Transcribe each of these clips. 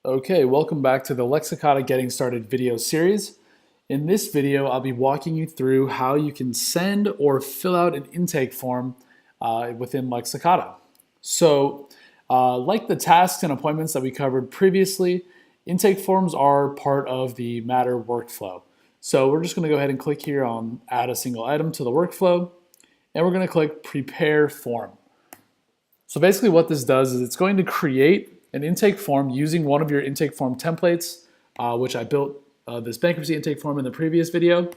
Okay, welcome back to the Lexicata Getting Started video series. In this video, I'll be walking you through how you can send or fill out an intake form within Lexicata. So, like the tasks and appointments that we covered previously, intake forms are part of the Matter workflow. So we're just going to go ahead and click here on Add a Single Item to the workflow, and we're going to click Prepare Form. So basically what this does is it's going to create an intake form using one of your intake form templates, which I built this bankruptcy intake form in the previous video.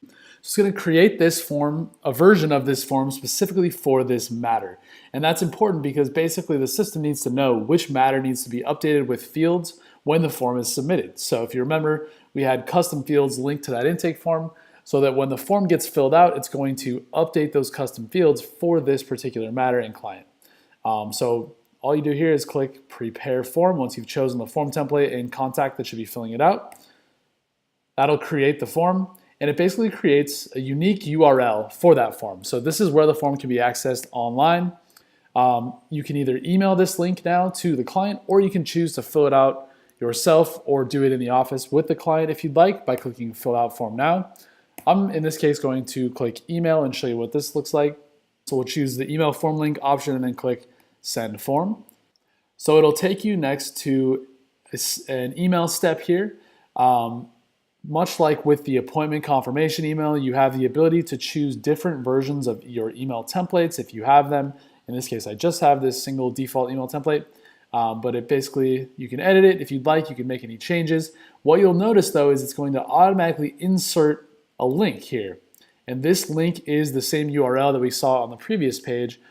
So it's going to create this form, a version of this form specifically for this matter. And that's important because basically the system needs to know which matter needs to be updated with fields when the form is submitted. So if you remember, we had custom fields linked to that intake form so that when the form gets filled out, it's going to update those custom fields for this particular matter and client. So all you do here is click Prepare Form once you've chosen the form template and contact that should be filling it out. That'll create the form, and it basically creates a unique URL for that form. So this is where the form can be accessed online. You can either email this link now to the client, or you can choose to fill it out yourself or do it in the office with the client if you'd like by clicking Fill Out Form Now. I'm, in this case, going to click Email and show you what this looks like. So we'll choose the email form link option and then click Send Form. So it'll take you next to an email step here. Much like with the appointment confirmation email, you have the ability to choose different versions of your email templates if you have them. In this case, I just have this single default email template, but it basically, you can edit it if you'd like, you can make any changes. What you'll notice though is it's going to automatically insert a link here. And this link is the same URL that we saw on the previous page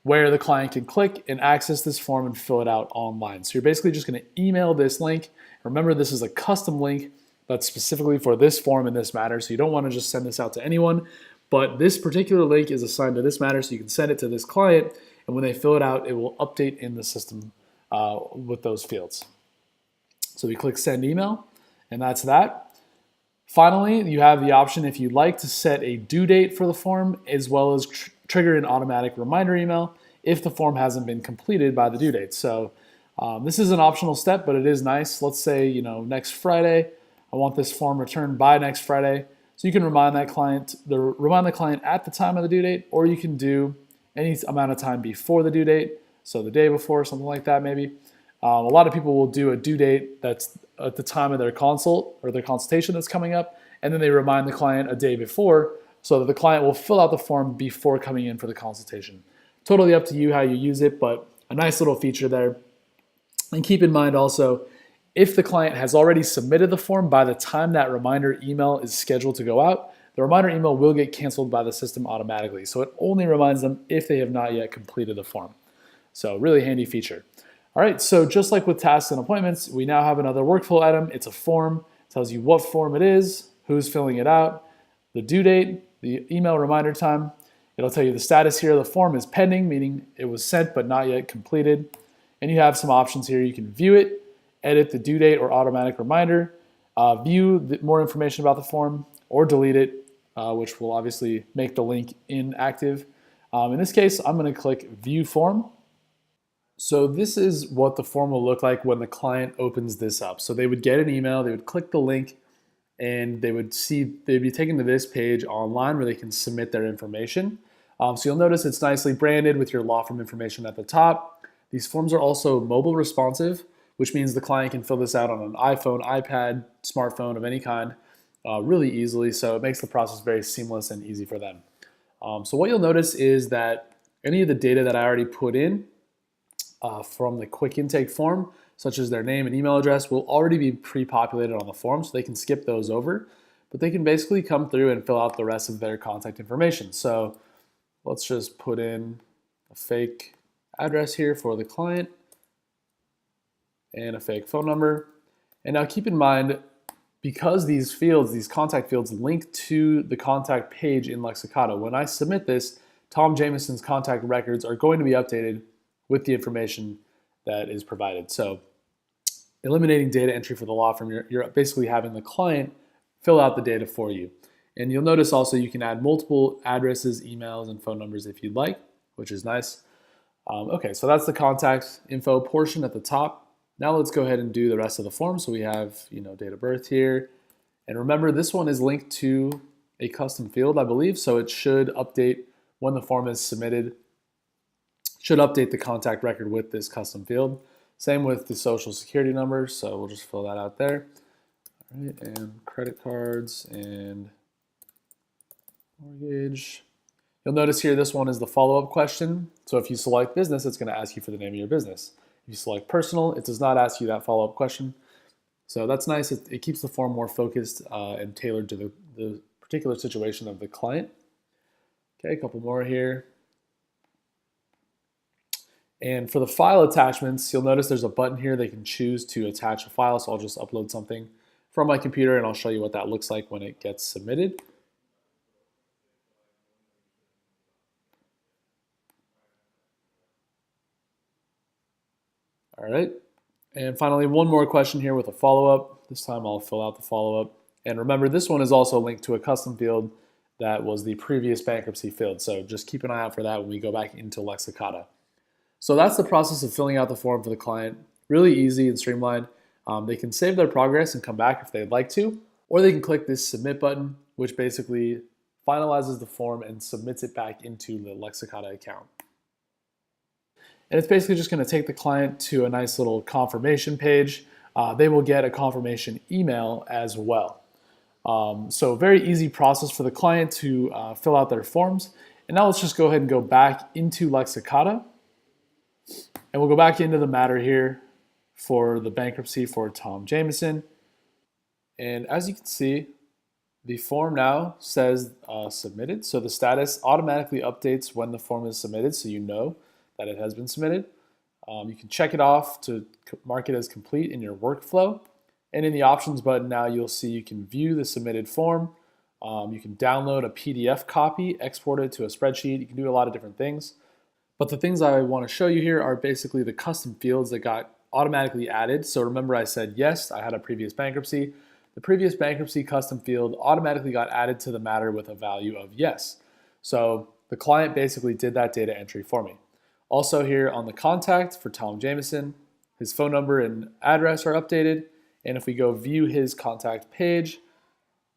where the client can click and access this form and fill it out online. So you're basically just going to email this link. Remember, this is a custom link that's specifically for this form in this matter, so you don't want to just send this out to anyone, but this particular link is assigned to this matter, so you can send it to this client, and when they fill it out, it will update in the system with those fields. So we click Send Email, and that's that. Finally, you have the option, if you'd like, to set a due date for the form, as well as trigger an automatic reminder email if the form hasn't been completed by the due date. So this is an optional step, but it is nice. Let's say, next Friday, I want this form returned by next Friday. So you can remind the client at the time of the due date, or you can do any amount of time before the due date. So the day before, something like that maybe. A lot of people will do a due date that's at the time of their consult or their consultation that's coming up, and then they remind the client a day before so that the client will fill out the form before coming in for the consultation. Totally up to you how you use it, but a nice little feature there. And keep in mind also, if the client has already submitted the form by the time that reminder email is scheduled to go out, the reminder email will get canceled by the system automatically. So it only reminds them if they have not yet completed the form. So really handy feature. All right, so just like with tasks and appointments, we now have another workflow item. It's a form. It tells you what form it is, who's filling it out, the due date, the email reminder time. It'll tell you the status here. The form is pending, meaning it was sent but not yet completed. And you have some options here. You can view it, edit the due date or automatic reminder, view more information about the form, or delete it, which will obviously make the link inactive. In this case, I'm going to click View Form. So this is what the form will look like when the client opens this up. So they would get an email, they would click the link, and they'd be taken to this page online where they can submit their information. So you'll notice it's nicely branded with your law firm information at the top. These forms are also mobile responsive, which means the client can fill this out on an iPhone, iPad, smartphone of any kind really easily. So it makes the process very seamless and easy for them. So what you'll notice is that any of the data that I already put in from the quick intake form, such as their name and email address, will already be pre-populated on the form, so they can skip those over, but they can basically come through and fill out the rest of their contact information. So let's just put in a fake address here for the client and a fake phone number. And now keep in mind, because these fields, these contact fields, link to the contact page in Lexicata, when I submit this, Tom Jamison's contact records are going to be updated with the information that is provided. So eliminating data entry for the law firm, you're basically having the client fill out the data for you. And you'll notice also you can add multiple addresses, emails, and phone numbers if you'd like, which is nice. Okay, so that's the contact info portion at the top. Now let's go ahead and do the rest of the form. So we have, date of birth here. And remember, this one is linked to a custom field, I believe. So it should update when the form is submitted, should update the contact record with this custom field. Same with the social security number. So we'll just fill that out there. All right, and credit cards and mortgage. You'll notice here this one is the follow-up question. So if you select business, it's going to ask you for the name of your business. If you select personal, it does not ask you that follow-up question. So that's nice. It keeps the form more focused and tailored to the particular situation of the client. Okay, a couple more here. And for the file attachments, you'll notice there's a button here they can choose to attach a file. So I'll just upload something from my computer and I'll show you what that looks like when it gets submitted. All right. And finally, one more question here with a follow-up. This time I'll fill out the follow-up. And remember, this one is also linked to a custom field that was the previous bankruptcy field. So just keep an eye out for that when we go back into Lexicata. So that's the process of filling out the form for the client. Really easy and streamlined. They can save their progress and come back if they'd like to, or they can click this submit button, which basically finalizes the form and submits it back into the Lexicata account. And it's basically just going to take the client to a nice little confirmation page. They will get a confirmation email as well. So very easy process for the client to fill out their forms. And now let's just go ahead and go back into Lexicata. And we'll go back into the matter here for the bankruptcy for Tom Jameson. And as you can see, the form now says submitted. So the status automatically updates when the form is submitted, so you know that it has been submitted. You can check it off to mark it as complete in your workflow. And in the options button now, you'll see you can view the submitted form. You can download a PDF copy, export it to a spreadsheet. You can do a lot of different things. But the things I want to show you here are basically the custom fields that got automatically added. So remember I said, yes, I had a previous bankruptcy. The previous bankruptcy custom field automatically got added to the matter with a value of yes. So the client basically did that data entry for me. Also here on the contact for Tom Jameson, his phone number and address are updated. And if we go view his contact page,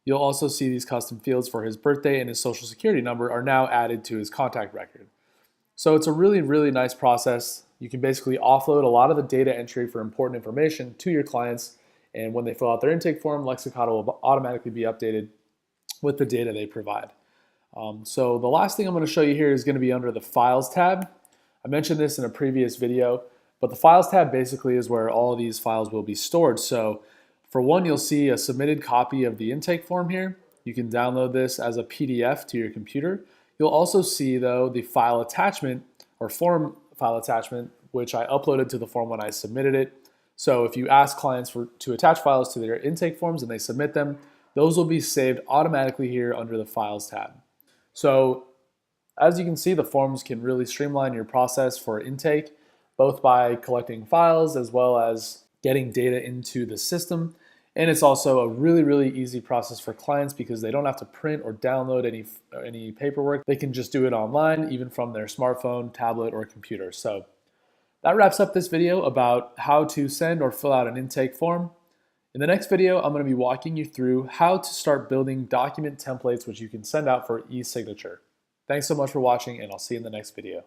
you'll also see these custom fields for his birthday and his social security number are now added to his contact record. So it's a really, really nice process. You can basically offload a lot of the data entry for important information to your clients. And when they fill out their intake form, Lexicata will automatically be updated with the data they provide. So the last thing I'm going to show you here is going to be under the Files tab. I mentioned this in a previous video, but the Files tab basically is where all of these files will be stored. So for one, you'll see a submitted copy of the intake form here. You can download this as a PDF to your computer. You'll also see, though, the file attachment or form file attachment, which I uploaded to the form when I submitted it. So if you ask clients to attach files to their intake forms and they submit them, those will be saved automatically here under the Files tab. So as you can see, the forms can really streamline your process for intake, both by collecting files as well as getting data into the system. And it's also a really, really easy process for clients because they don't have to print or download any paperwork. They can just do it online, even from their smartphone, tablet, or computer. So that wraps up this video about how to send or fill out an intake form. In the next video, I'm going to be walking you through how to start building document templates which you can send out for e-signature. Thanks so much for watching, and I'll see you in the next video.